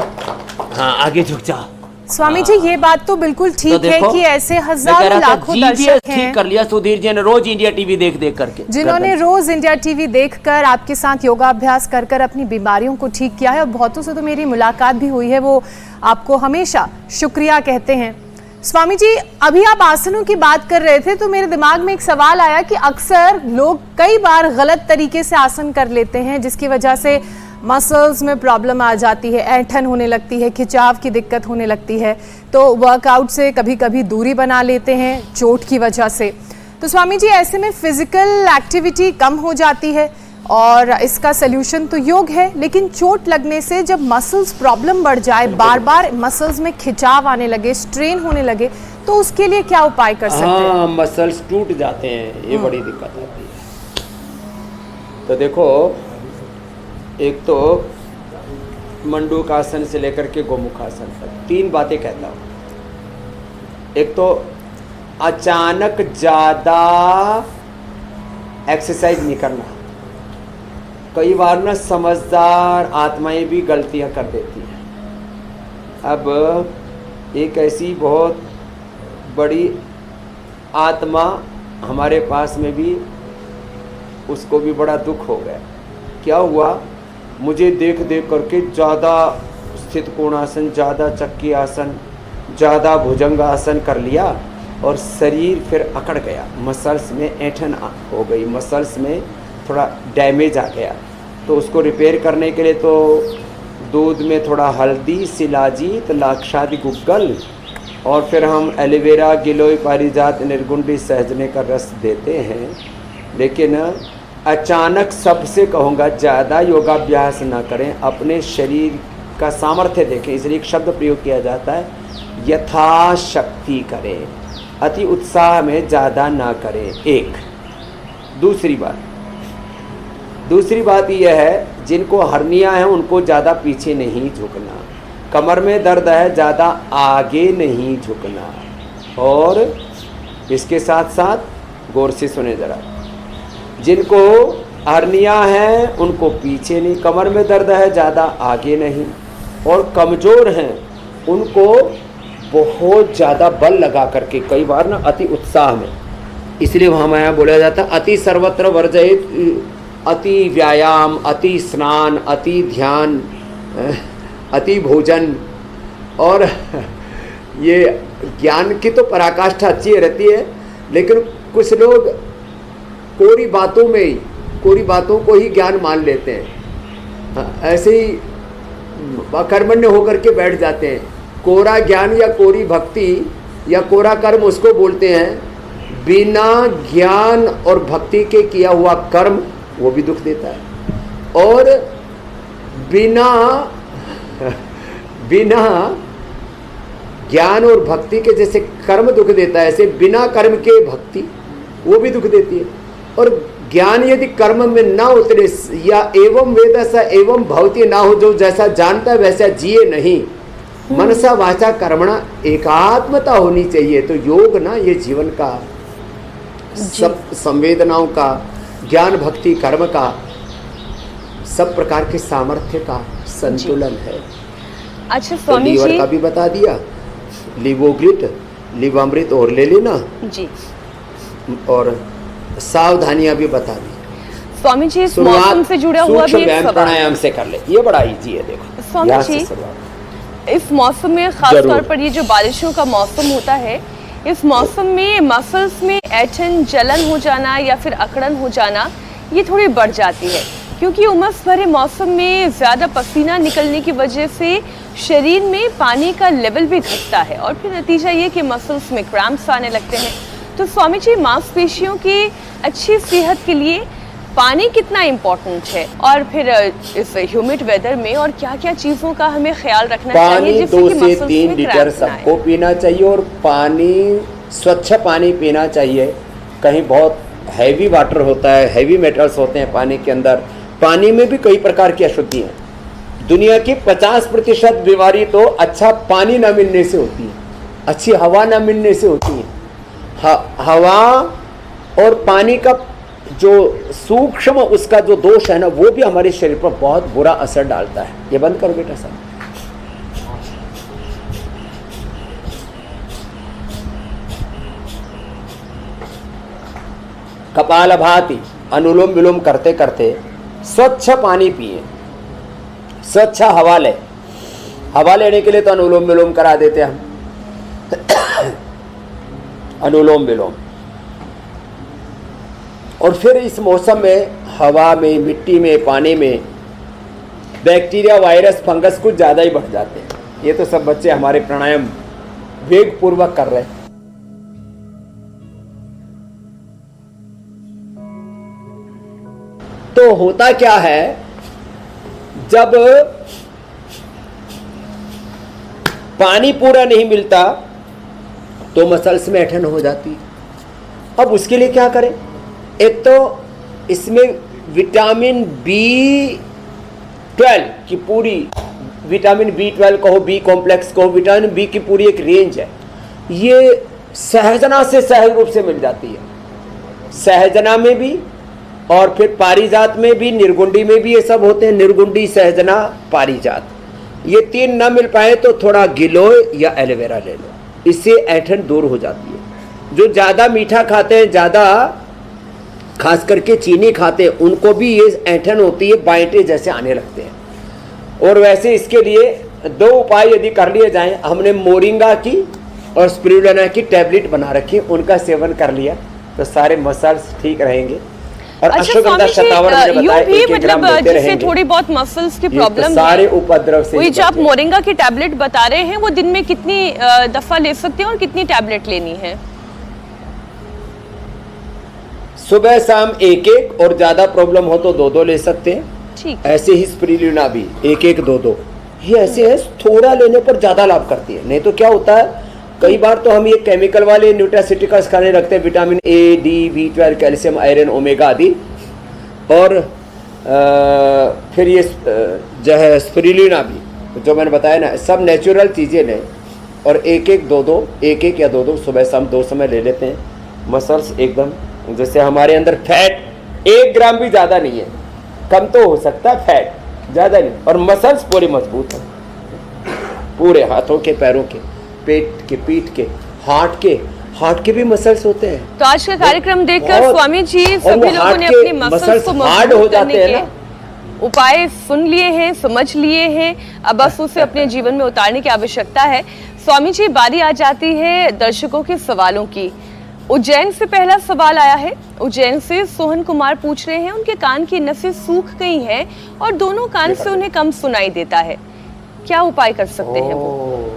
हाँ आगे झुक जाओ। स्वामी जी ये बात तो बिल्कुल ठीक तो है कि ऐसे हजारों लाखों दर्शक हैं, ठीक कर लिया सुधीर जी ने रोज इंडिया टीवी देख करके, जिन्होंने रोज इंडिया टीवी देखकर आपके साथ योगाभ्यास कर अपनी बीमारियों को ठीक किया है। और बहुतों से तो मेरी मुलाकात भी हुई है, वो आपको हमेशा शुक्रिया कहते हैं। स्वामी जी अभी आप आसनों की बात कर रहे थे तो मेरे दिमाग में एक सवाल आया कि अक्सर लोग कई बार गलत तरीके से आसन कर लेते हैं, जिसकी वजह से मसल्स में प्रॉब्लम आ जाती है, ऐंठन होने लगती है, खिंचाव की दिक्कत होने लगती है, तो वर्कआउट से कभी कभी दूरी बना लेते हैं चोट की वजह से। तो स्वामी जी ऐसे में फिजिकल एक्टिविटी कम हो जाती है और इसका सल्यूशन तो योग है, लेकिन चोट लगने से जब मसल्स प्रॉब्लम बढ़ जाए, बार बार मसल्स में खिंचाव आने लगे, स्ट्रेन होने लगे, तो उसके लिए क्या उपाय कर सकते हैं? हाँ, मसल्स टूट जाते हैं, ये बड़ी दिक्कत आती है। तो देखो, एक तो मंडूकासन से लेकर के गोमुखासन तक 3 बातें कहता हूँ। एक तो अचानक ज़्यादा एक्सरसाइज नहीं करना। कई बार ना समझदार आत्माएं भी गलतियां कर देती हैं। अब एक ऐसी बहुत बड़ी आत्मा हमारे पास में भी, उसको भी बड़ा दुख हो गया। क्या हुआ, मुझे देख देख करके ज़्यादा स्थित कोणासन, ज़्यादा चक्की आसन, ज़्यादा भुजंग आसन कर लिया और शरीर फिर अकड़ गया, मसल्स में ऐंठन हो गई, मसल्स में थोड़ा डैमेज आ गया। तो उसको रिपेयर करने के लिए तो दूध में थोड़ा हल्दी, शिलाजीत, लाक्षादि गुग्गल और फिर हम एलोवेरा, गिलोय, पारिजात, निर्गुंडी, सहजने का रस देते हैं। लेकिन अचानक सबसे कहूँगा ज़्यादा योगाभ्यास ना करें, अपने शरीर का सामर्थ्य देखें, इसलिए एक शब्द प्रयोग किया जाता है यथाशक्ति करें, अति उत्साह में ज़्यादा ना करें। एक दूसरी बात यह है, जिनको हर्निया है उनको ज़्यादा पीछे नहीं झुकना, कमर में दर्द है ज़्यादा आगे नहीं झुकना, और इसके साथ साथ गौर से सुने ज़रा, जिनको हर्निया है उनको पीछे नहीं, कमर में दर्द है ज़्यादा आगे नहीं, और कमज़ोर हैं उनको बहुत ज़्यादा बल लगा करके, कई बार ना अति उत्साह में, इसलिए वहाँ यहाँ बोला जाता है अति सर्वत्र वर्जयित, अति व्यायाम, अति स्नान, अति ध्यान, अति भोजन। और ये ज्ञान की तो पराकाष्ठा अच्छी रहती है, लेकिन कुछ लोग कोरी बातों को ही ज्ञान मान लेते हैं, ऐसे ही अकर्मण्य होकर के बैठ जाते हैं। कोरा ज्ञान या कोरी भक्ति या कोरा कर्म उसको बोलते हैं, बिना ज्ञान और भक्ति के किया हुआ कर्म वो भी दुख देता है, और बिना ज्ञान और भक्ति के जैसे कर्म दुख देता है, ऐसे बिना कर्म के भक्ति वो भी दुख देती है। और ज्ञान यदि कर्म में ना उतरे, या एवं वेद स एवं भवती ना हो, जो जैसा जानता है वैसा जिए नहीं, मनसा वाचा कर्मणा एकात्मता होनी चाहिए। तो योग ना ये जीवन का सब संवेदनाओं का, ज्ञान भक्ति कर्म का, सब प्रकार के सामर्थ्य का संतुलन है। अच्छा तो स्वामी लीवर जी, का भी बता दिया, लीवामृत और ले लेना, जी और सावधानियां भी बता दी। स्वामी जी, इस मौसम से जुड़ा हुआ भी एक व्यायाम सवाल, प्राणायाम से कर ले, ये बड़ा इजी है। देखो स्वामी यहाँ से जी, शुरुआत। इस मौसम में खास जरूर। तौर पर ये जो बारिशों का मौसम होता है, इस मौसम में मसल्स में ऐंठन, जलन हो जाना या फिर अकड़न हो जाना ये थोड़ी बढ़ जाती है, क्योंकि उमस भरे मौसम में ज़्यादा पसीना निकलने की वजह से शरीर में पानी का लेवल भी घटता है, और फिर नतीजा ये कि मसल्स में क्रैम्प्स आने लगते हैं। तो स्वामी जी, मांसपेशियों की अच्छी सेहत के लिए पानी कितना इम्पोर्टेंट है, और फिर इस ह्यूमिड वेदर में और क्या क्या चीज़ों का हमें ख्याल रखना चाहिए पानी जिससे 2 कि से मसल्स 3 में लीटर क्रैम्प्स ना आए? सबको पीना चाहिए, और पानी स्वच्छ पानी पीना चाहिए। कहीं बहुत हैवी वाटर होता है, हैवी मेटल्स होते हैं पानी के अंदर, पानी में भी कई प्रकार की अशुद्धि है। दुनिया की 50% बीमारी तो अच्छा पानी ना मिलने से होती है, अच्छी हवा ना मिलने से होती है। हवा और पानी का जो सूक्ष्म उसका जो दोष है ना, वो भी हमारे शरीर पर बहुत बुरा असर डालता है। ये बंद करो बेटा साहब। कपालभाति अनुलोम विलोम करते करते स्वच्छ पानी पिए, स्वच्छ हवा ले। हवा लेने के लिए तो अनुलोम विलोम करा देते हम अनुलोम विलोम। और फिर इस मौसम में हवा में, मिट्टी में, पानी में बैक्टीरिया, वायरस, फंगस कुछ ज़्यादा ही बढ़ जाते हैं। ये तो सब बच्चे हमारे प्राणायाम वेग पूर्वक कर रहे हैं। तो होता क्या है, जब पानी पूरा नहीं मिलता तो मसल्स में ऐंठन हो जाती है। अब उसके लिए क्या करें? एक तो इसमें विटामिन B12 की पूरी, विटामिन B12 कहो, बी कॉम्प्लेक्स कहो, विटामिन बी की पूरी एक रेंज है। ये सहजना से सहज रूप से मिल जाती है, सहजना में भी और फिर पारिजात में भी, निर्गुंडी में भी ये सब होते हैं। निर्गुंडी, सहजना, पारिजात, ये 3 ना मिल पाए तो थोड़ा गिलोय या एलोवेरा ले लो, इससे ऐंठन दूर हो जाती है। जो ज़्यादा मीठा खाते हैं, ज़्यादा खास करके चीनी खाते हैं, उनको भी ये ऐंठन होती है, बाइंटे जैसे आने लगते हैं। और वैसे इसके लिए 2 उपाय यदि कर लिए जाएं, हमने मोरिंगा की और स्पिरुलिना की टैबलेट बना रखी, उनका सेवन कर लिया तो सारे मसल्स ठीक रहेंगे। और अश्वगंधा शतावर मैंने बताया, 1-1 ग्राम लेते रहेंगे, थोड़ी बहुत मसल्स की ये तो प्रॉब्लम सारे उपद्रव से वही जो आप बचें। मोरिंगा की टैबलेट बता रहे हैं, वो दिन में कितनी दफा ले सकते हैं और कितनी टैबलेट लेनी है? सुबह शाम 1-1, और ज्यादा प्रॉब्लम हो तो 2-2 ले सकते हैं। ठीक। ऐसे ही स्पिरुलिना भी 1-1, 2-2, ये ऐसे है, थोड़ा लेने पर ज्यादा लाभ करती है। नहीं तो क्या होता है, कई बार तो हम ये केमिकल वाले न्यूट्रास्यूटिकल्स खाने लगते हैं, vitamin A, D, B12, calcium, iron, omega आदि, और फिर ये जो है स्पिरुलिना भी, जो मैंने बताया ना, सब नेचुरल चीज़ें लें, और एक एक या दो सुबह शाम 2 समय ले लेते हैं। मसल्स एकदम, जैसे हमारे अंदर फैट 1 ग्राम भी ज़्यादा नहीं है, कम तो हो सकता है, फैट ज़्यादा नहीं, और मसल्स पूरे मजबूत हैं, पूरे हाथों के, पैरों के, पेट के, पीठ के, हार्ट के भी मसल्स होते हैं। तो आज का कार्यक्रम देखकर और- स्वामी जी और सभी वो लोगों हार्ट ने के अपनी मसल्स को हार्ड हो मजबूत जाते करने हैं के ना। उपाय सुन लिए हैं, समझ लिए हैं, अब बस उसे अपने जीवन में उतारने की आवश्यकता है। स्वामी जी, बारी आ जाती है दर्शकों के सवालों की। उज्जैन से पहला सवाल आया है। उज्जैन से सोहन कुमार पूछ रहे हैं, उनके कान की नसें सूख गई हैं और दोनों कान से उन्हें कम सुनाई देता है, क्या उपाय कर सकते हैं वो?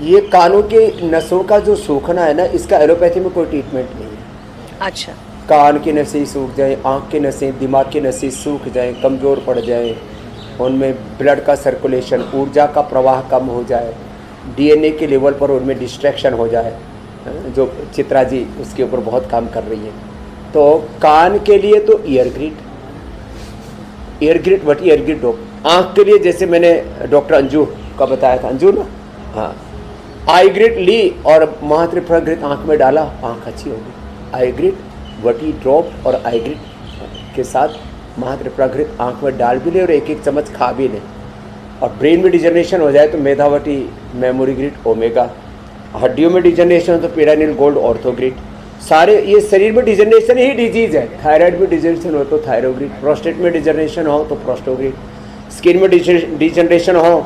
ये कानों के नसों का जो सूखना है ना, इसका एलोपैथी में कोई ट्रीटमेंट नहीं है। अच्छा, कान की नसें सूख जाएं, आँख की नसें, दिमाग की नसें सूख जाएं, कमज़ोर पड़ जाएं, उनमें ब्लड का सर्कुलेशन, ऊर्जा का प्रवाह कम हो जाए, DNA के लेवल पर उनमें डिस्ट्रैक्शन हो जाए, जो चित्रा जी उसके ऊपर बहुत काम कर रही है। तो कान के लिए तो ईयर ग्रिड आँख के लिए जैसे मैंने डॉक्टर अंजू का बताया था, अंजू ना, हाँ, आई ग्रिड ली और महात्रिफलाग्रिड आँख में डाला, आँख अच्छी होगी। आई ग्रिड, वटी ड्रॉप और आई ग्रिड के साथ महात्रिफलाग्रिड आँख में डाल भी ले और 1-1 चम्मच खा भी ले। और ब्रेन में डिजनरेशन हो जाए तो मेधावटी, मेमोरी ग्रिड, ओमेगा। हड्डियों में डिजनरेशन हो तो पेरानिल गोल्ड, ऑर्थोग्रिड। सारे ये शरीर में डिजनरेशन ही डिजीज है। थायराइड में डिजनरेशन हो तो थायरोग्रिड, प्रोस्टेट में डिजनरेशन हो तो प्रोस्टोग्रिड, स्किन में डिजनरेशन हो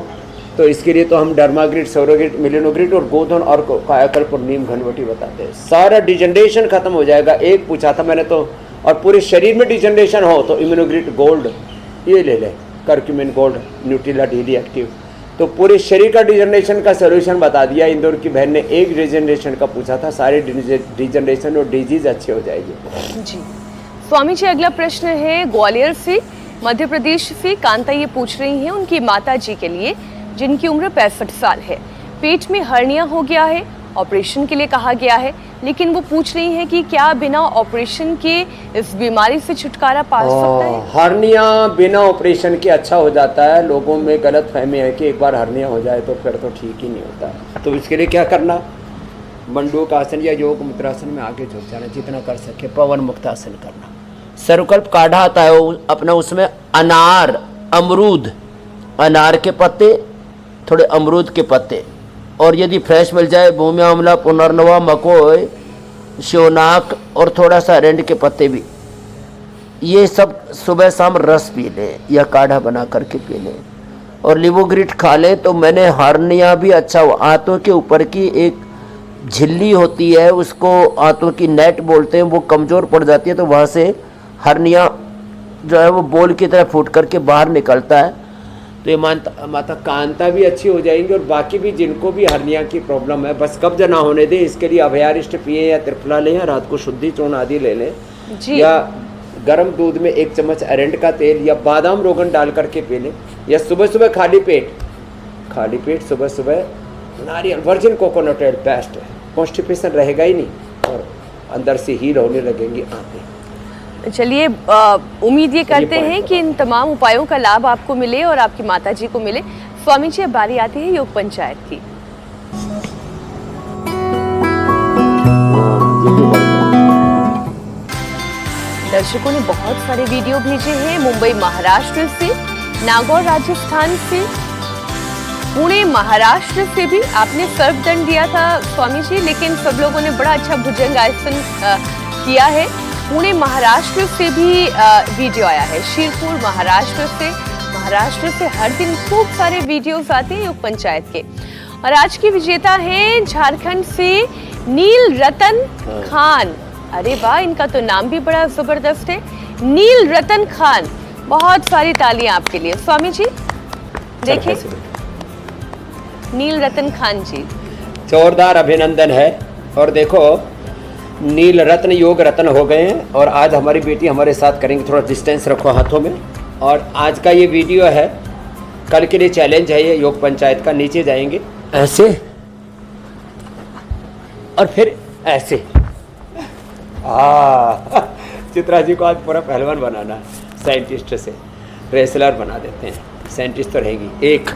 तो इसके लिए तो हम डर्माग्रिड, सौरोग्रिड, मिलेनोग्रिड और गोधन और कायाकल्प और नीम घनवटी बताते हैं। सारा डिजनरेशन खत्म हो जाएगा। एक पूछा था मैंने तो, और पूरे शरीर में डिजनरेशन हो तो इम्यूनोग्रिड गोल्ड ये ले लें, curcumin gold, Nutrela daily active. तो पूरे शरीर का डिजनरेशन का सोल्यूशन बता दिया। इंदौर की बहन ने एक डिजनरेशन का पूछा था, सारे डिजनरेशन और डिजीज अच्छे हो जाएगी। जी स्वामी जी, अगला प्रश्न है ग्वालियर से, मध्य प्रदेश से कांता ये पूछ रही हैं उनकी माता जी के लिए, जिनकी उम्र 65 साल है। पेट में हर्निया हो गया है, ऑपरेशन के लिए कहा गया है, लेकिन वो पूछ रही हैं कि क्या बिना ऑपरेशन के इस बीमारी से छुटकारा पा सकता है? हर्निया बिना ऑपरेशन के अच्छा हो जाता है। लोगों में गलत फहमी है कि एक बार हर्निया हो जाए तो फिर तो ठीक ही नहीं होता है। तो इसके लिए क्या करना, मंडूक आसन या योग मुद्रासन में आगे झुक जाना, जितना कर सके। पवन मुक्त आसन करना। सर्वकल्प काढ़ा आता है अपना, उसमें अनार, अमरूद, अनार के पत्ते, थोड़े अमरूद के पत्ते, और यदि फ्रेश मिल जाए भूमि आंवला, पुनर्नवा, मकोय, शिवनाक और थोड़ा सा अरेंड के पत्ते भी, ये सब सुबह शाम रस पी लें या काढ़ा बना करके पी लें। और लिवोग्रिड खा लें तो मैंने हार्निया भी अच्छा हो। आंतों के ऊपर की एक झिल्ली होती है, उसको आंतों की नेट बोलते हैं, वो कमज़ोर पड़ जाती है तो वहाँ से हर्निया जो है वो बोल की तरह फूट करके बाहर निकलता है। तो ये माता कांता भी अच्छी हो जाएंगी। और बाकी भी जिनको भी हर्निया की प्रॉब्लम है, बस कब्ज ना होने दें, इसके लिए अभयारिष्ट पिए या त्रिफला लें, या रात को शुद्धि चूर्ण आदि ले लें, या गर्म दूध में 1 चम्मच अरेंड का तेल या बादाम रोगन डाल करके पी लें, या सुबह सुबह खाली पेट सुबह सुबह नारियल वर्जिन कोकोनट ऑयल बेस्ट है। कॉन्स्टिपेशन रहेगा ही नहीं और अंदर से हील होने लगेंगी आंखें। चलिए, उम्मीद ये करते हैं कि इन तमाम उपायों का लाभ आपको मिले और आपकी माता जी को मिले। स्वामी जी, अब बारी आती है योग पंचायत की। दर्शकों ने बहुत सारे वीडियो भेजे हैं, मुंबई महाराष्ट्र से, नागौर राजस्थान से, पुणे महाराष्ट्र से भी आपने सर्वदंड दिया था स्वामी जी, लेकिन सब लोगों ने बड़ा अच्छा भुजंग आसन किया है। पुणे महाराष्ट्र से भी वीडियो आया है, शिरपुर महाराष्ट्र से हर दिन खूब सारे वीडियोस आते हैं योग पंचायत के। और आज की विजेता हैं झारखंड से नील रतन खान। अरे वाह, इनका तो नाम भी बड़ा जबरदस्त है, नील रतन खान। बहुत सारी तालियां आपके लिए स्वामी जी। देखिए, नील रतन खान जी, जोरदार अभिनंदन है। और देखो, नील रत्न योग रत्न हो गए हैं। और आज हमारी बेटी हमारे साथ करेंगे, थोड़ा डिस्टेंस रखो हाथों में। और आज का ये वीडियो है, कल के लिए चैलेंज है ये योग पंचायत का। नीचे जाएंगे ऐसे, और फिर ऐसे। चित्रा जी को आज पूरा पहलवान बनाना, साइंटिस्ट से रेसलर बना देते हैं। साइंटिस्ट तो रहेगी। 1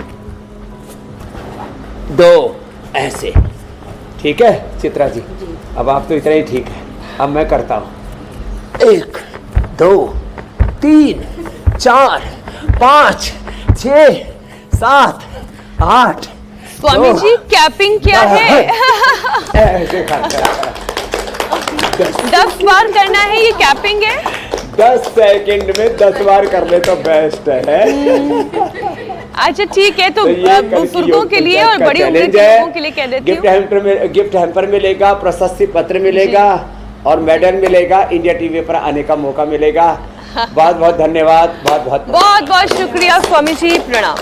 2 ऐसे, ठीक है चित्रा जी? अब आप तो इतना ही ठीक है। अब मैं करता हूँ 1 2 3 4 5 6 7 8। स्वामी जी कैपिंग क्या है? ऐसे खाता 10 बार करना है, ये कैपिंग है। 10 सेकंड में 10 बार कर ले तो बेस्ट है। अच्छा ठीक है, तो ये कल की बुजुर्गों योग के लिए का और बड़ी उम्र चैलेंज के है। लोगों के लिए कह देती हूँ। गिफ्ट हैम्पर मिलेगा, प्रशस्ति पत्र मिलेगा और मेडल मिलेगा। इंडिया टीवी पर आने का मौका मिलेगा। बहुत बहुत धन्यवाद। बहुत बहुत बहुत बहुत शुक्रिया स्वामी जी, प्रणाम।